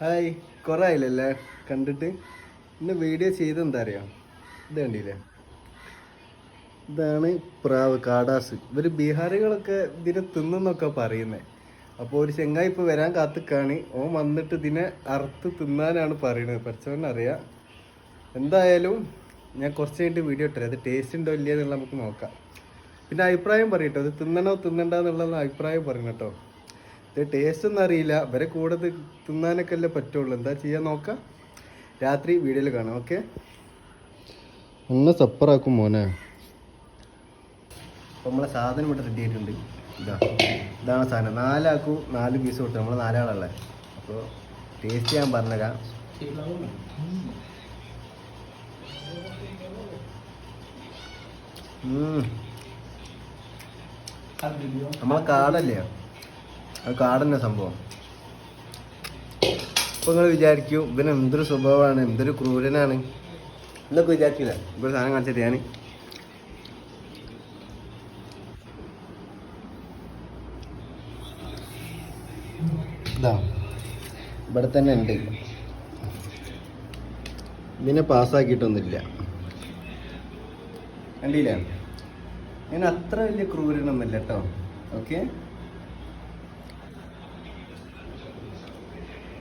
Hi, കുറേ ആയില്ലല്ലേ കണ്ടിട്ട്. ഇന്ന് വീഡിയോ ചെയ്തെന്താ അറിയാം, ഇത് കണ്ടില്ലേ, ഇതാണ് പ്രാവ് കാടാസ്. ഇവർ ബീഹാറികളൊക്കെ ഇതിനെ തിന്നെന്നൊക്കെ പറയുന്നത്. അപ്പോൾ ഒരു ചെങ്ങായി ഇപ്പോൾ വരാൻ കാത്തിക്കാണ്. ഓൻ വന്നിട്ട് ഇതിനെ അറുത്ത് തിന്നാനാണ് പറയുന്നത്. പഠിച്ചവനറിയാം. എന്തായാലും ഞാൻ കുറച്ച് കഴിഞ്ഞിട്ട് വീഡിയോ ഇട്ടേ, അത് ടേസ്റ്റ് ഉണ്ടോ ഇല്ലയോ എന്നുള്ള നമുക്ക് നോക്കാം. പിന്നെ അഭിപ്രായം പറയട്ടോ, അത് തിന്നണോ തിന്നണ്ടെന്നുള്ള അഭിപ്രായം പറയണം കേട്ടോ. ഇത് ടേസ്റ്റ് ഒന്നും അറിയില്ല, ഇവരെ കൂടെ തിന്നാനൊക്കെ അല്ലേ പറ്റുള്ളൂ. എന്താ ചെയ്യാൻ നോക്കാം, രാത്രി വീഡിയോയിൽ കാണാം. ഓക്കെ, ഒന്ന് സപ്പറാക്കും മോനെ. അപ്പോൾ നമ്മളെ സാധനം ഇവിടെ റെഡി ആയിട്ടുണ്ട്. ഇതാണ് സാധനം. 4 ആക്കും 4 പീസ് കൊടുത്തു. നമ്മൾ 4 ആളല്ലേ. അപ്പോൾ ടേസ്റ്റ് ഞാൻ പറഞ്ഞുതരാം. നമ്മളെ കാടല്ലേ, അത് കാടന്നെ സംഭവം. ഇപ്പൊ നിങ്ങൾ വിചാരിക്കും ഇവന് എന്തൊരു സ്വഭാവമാണ്, എന്തൊരു ക്രൂരനാണ് എന്നൊക്കെ വിചാരിക്കില്ല. ഇപ്പോൾ സാധനം കാണിച്ചിട്ട് ഞാൻ ഇതാ ഇവിടെ തന്നെ ഉണ്ട്. ഇതിനെ പാസ്സാക്കിയിട്ടൊന്നുമില്ല, കണ്ടില്ലേ. ഞാൻ അത്ര വലിയ ക്രൂരനൊന്നുമില്ല കേട്ടോ. ഓക്കെ.